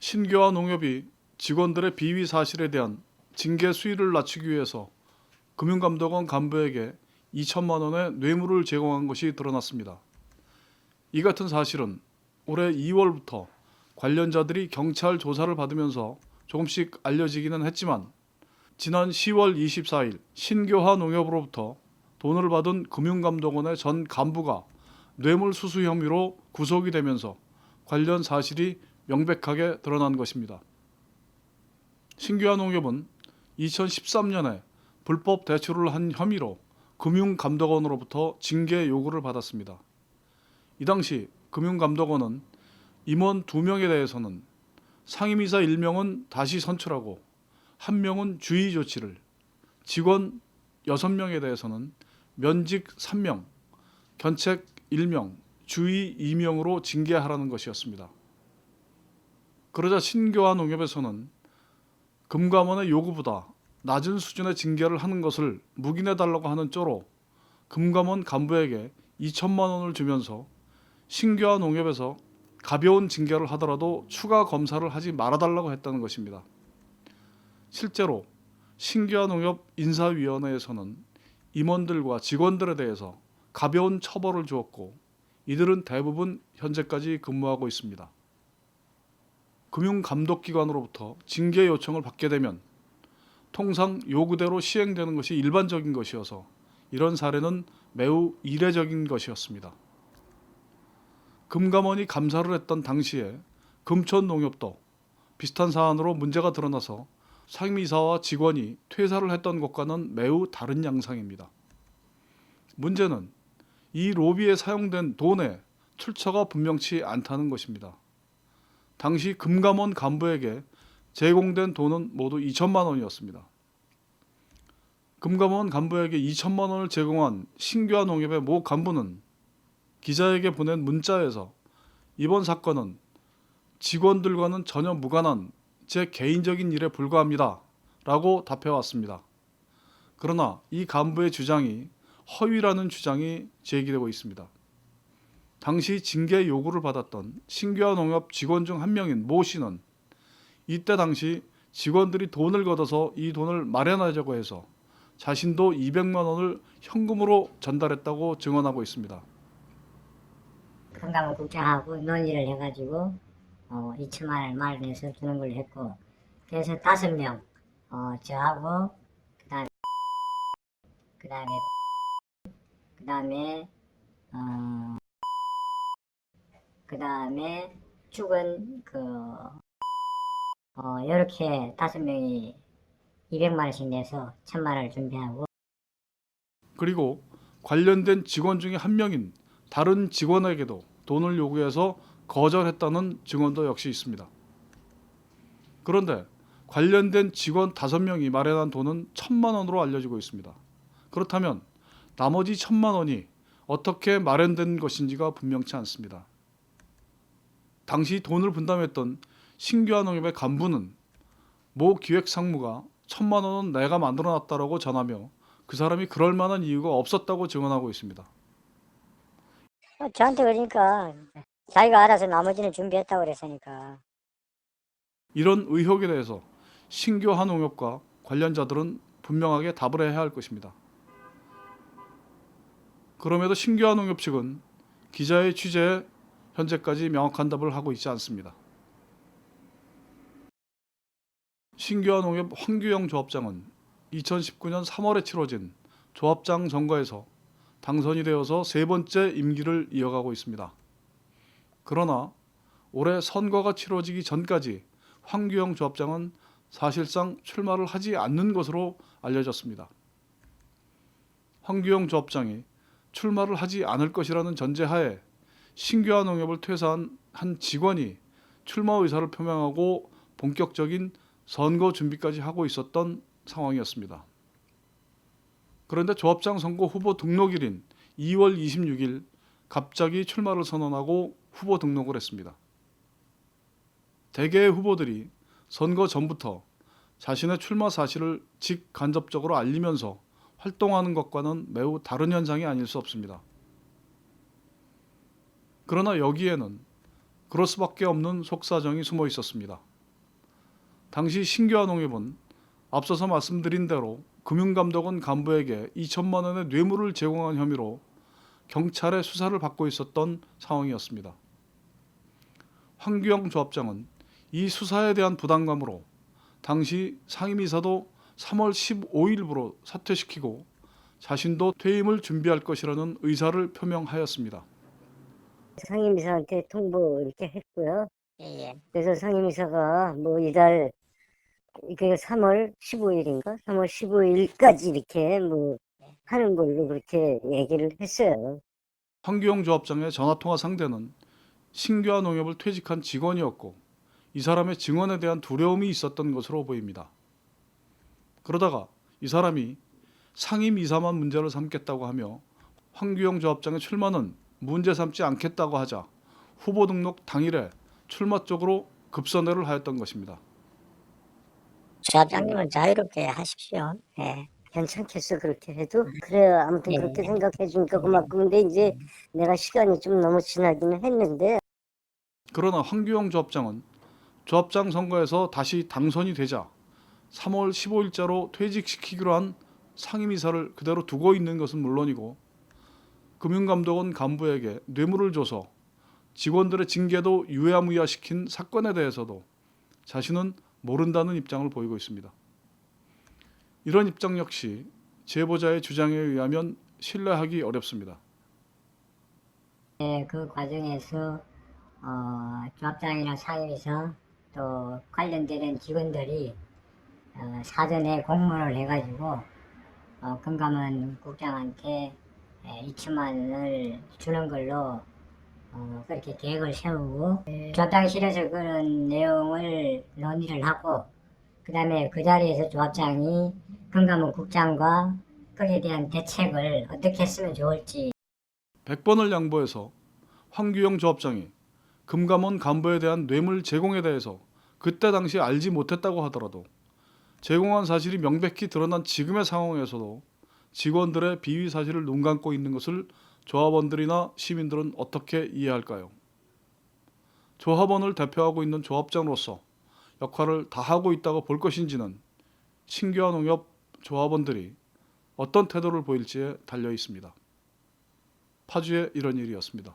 신교와 농협이 직원들의 비위 사실에 대한 징계 수위를 낮추기 위해서 금융감독원 간부에게 2천만 원의 뇌물을 제공한 것이 드러났습니다. 이 같은 사실은 올해 2월부터 관련자들이 경찰 조사를 받으면서 조금씩 알려지기는 했지만 지난 10월 24일 신교화 농협으로부터 돈을 받은 금융감독원의 전 간부가 뇌물수수 혐의로 구속이 되면서 관련 사실이 명백하게 드러난 것입니다. 신교화 농협은 2013년에 불법 대출을 한 혐의로 금융감독원으로부터 징계 요구를 받았습니다. 이 당시 금융감독원은 임원 2명에 대해서는 상임이사 1명은 다시 선출하고 1명은 주의 조치를, 직원 6명에 대해서는 면직 3명, 견책 1명, 주의 2명으로 징계하라는 것이었습니다. 그러자 신교화 농협에서는 금감원의 요구보다 낮은 수준의 징계를 하는 것을 묵인해달라고 하는 쪼로 금감원 간부에게 2천만 원을 주면서 신교화 농협에서 가벼운 징계를 하더라도 추가 검사를 하지 말아달라고 했다는 것입니다. 실제로 신교화 농협 인사위원회에서는 임원들과 직원들에 대해서 가벼운 처벌을 주었고 이들은 대부분 현재까지 근무하고 있습니다. 금융감독기관으로부터 징계 요청을 받게 되면 통상 요구대로 시행되는 것이 일반적인 것이어서 이런 사례는 매우 이례적인 것이었습니다. 금감원이 감사를 했던 당시에 금천농협도 비슷한 사안으로 문제가 드러나서 상임이사와 직원이 퇴사를 했던 것과는 매우 다른 양상입니다. 문제는 이 로비에 사용된 돈의 출처가 분명치 않다는 것입니다. 당시 금감원 간부에게 제공된 돈은 모두 2천만 원이었습니다. 금감원 간부에게 2천만 원을 제공한 신교화 농협의 모 간부는 기자에게 보낸 문자에서 이번 사건은 직원들과는 전혀 무관한 제 개인적인 일에 불과합니다 라고 답해왔습니다. 그러나 이 간부의 주장이 허위라는 주장이 제기되고 있습니다. 당시 징계 요구를 받았던 신교화 농협 직원 중 한 명인 모 씨는 이때 당시 직원들이 돈을 걷어서 이 돈을 마련하자고 해서 자신도 200만 원을 현금으로 전달했다고 증언하고 있습니다. 금감원 국장하고 논의를 해가지고 2천만 원을 마련해서 주는 걸로 했고, 그래서 5명 저하고 그다음에 죽은 이렇게 5명이 200만 원씩 내서 1,000만 원을 준비하고, 그리고 관련된 직원 중에 한 명인 다른 직원에게도 돈을 요구해서 거절했다는 증언도 역시 있습니다. 그런데 관련된 직원 5명이 마련한 돈은 1,000만 원으로 알려지고 있습니다. 그렇다면 나머지 1,000만 원이 어떻게 마련된 것인지가 분명치 않습니다. 당시 돈을 분담했던 신교화 농협의 간부는 모 기획상무가 1,000만 원은 내가 만들어놨다라고 전하며 그 사람이 그럴 만한 이유가 없었다고 증언하고 있습니다. 저한테 그러니까 자기가 알아서 나머지는 준비했다고 그랬으니까. 이런 의혹에 대해서 신교화 농협과 관련자들은 분명하게 답을 해야 할 것입니다. 그럼에도 신교화 농협 측은 기자의 취재에 현재까지 명확한 답을 하고 있지 않습니다. 신교화 농협 황규영 조합장은 2019년 3월에 치러진 조합장 선거에서 당선이 되어서 3번째 임기를 이어가고 있습니다. 그러나 올해 선거가 치러지기 전까지 황규영 조합장은 사실상 출마를 하지 않는 것으로 알려졌습니다. 황규영 조합장이 출마를 하지 않을 것이라는 전제하에 신교화 농협을 퇴사한 한 직원이 출마 의사를 표명하고 본격적인 선거 준비까지 하고 있었던 상황이었습니다. 그런데 조합장 선거 후보 등록일인 2월 26일 갑자기 출마를 선언하고 후보 등록을 했습니다. 대개의 후보들이 선거 전부터 자신의 출마 사실을 직간접적으로 알리면서 활동하는 것과는 매우 다른 현상이 아닐 수 없습니다. 그러나 여기에는 그럴 수밖에 없는 속사정이 숨어 있었습니다. 당시 신규환농협은 앞서서 말씀드린 대로 금융감독원 간부에게 2천만 원의 뇌물을 제공한 혐의로 경찰의 수사를 받고 있었던 상황이었습니다. 황규영 조합장은 이 수사에 대한 부담감으로 당시 상임이사도 3월 15일부로 사퇴시키고 자신도 퇴임을 준비할 것이라는 의사를 표명하였습니다. 상임이사한테 통보 이렇게 했고요. 예. 그래서 상임이사가 뭐 이달 그 3월 15일인가? 3월 15일까지 이렇게 뭐 하는 걸로 그렇게 얘기를 했어요. 황규영 조합장의 전화통화 상대는 신규환농협을 퇴직한 직원이었고 이 사람의 증언에 대한 두려움이 있었던 것으로 보입니다. 그러다가 이 사람이 상임이사만 문제를 삼겠다고 하며 황규영 조합장의 출마는 문제 삼지 않겠다고 하자 후보 등록 당일에 출마 쪽으로 급선회를 하였던 것입니다. 조합장님은 자유롭게 하십시오. 예. 괜찮겠어 그렇게 해도? 그래요. 아무튼 예. 그렇게 생각해 주니까 고맙고 근데 이제 내가 시간이 좀 너무 지나기는 했는데 그러나 황규영 조합장은 조합장 선거에서 다시 당선이 되자 3월 15일자로 퇴직시키기로 한 상임이사를 그대로 두고 있는 것은 물론이고 금융감독원 간부에게 뇌물을 줘서 직원들의 징계도 유야무야시킨 사건에 대해서도 자신은 모른다는 입장을 보이고 있습니다. 이런 입장 역시 제보자의 주장에 의하면 신뢰하기 어렵습니다. 예, 그 과정에서 조합장이나 상임이사 또 관련되는 직원들이 사전에 공문을 해가지고 금감원 국장한테 2천만 원을 주는 걸로 그렇게 계획을 세우고 조합장실에서 그런 내용을 논의를 하고 그 다음에 그 자리에서 조합장이 금감원 국장과 거기에 대한 대책을 어떻게 했으면 좋을지 100번을 양보해서 황규영 조합장이 금감원 간부에 대한 뇌물 제공에 대해서 그때 당시 알지 못했다고 하더라도 제공한 사실이 명백히 드러난 지금의 상황에서도 직원들의 비위 사실을 눈 감고 있는 것을 조합원들이나 시민들은 어떻게 이해할까요? 조합원을 대표하고 있는 조합장으로서 역할을 다하고 있다고 볼 것인지는 신규환농협 조합원들이 어떤 태도를 보일지에 달려 있습니다. 파주의 이런 일이었습니다.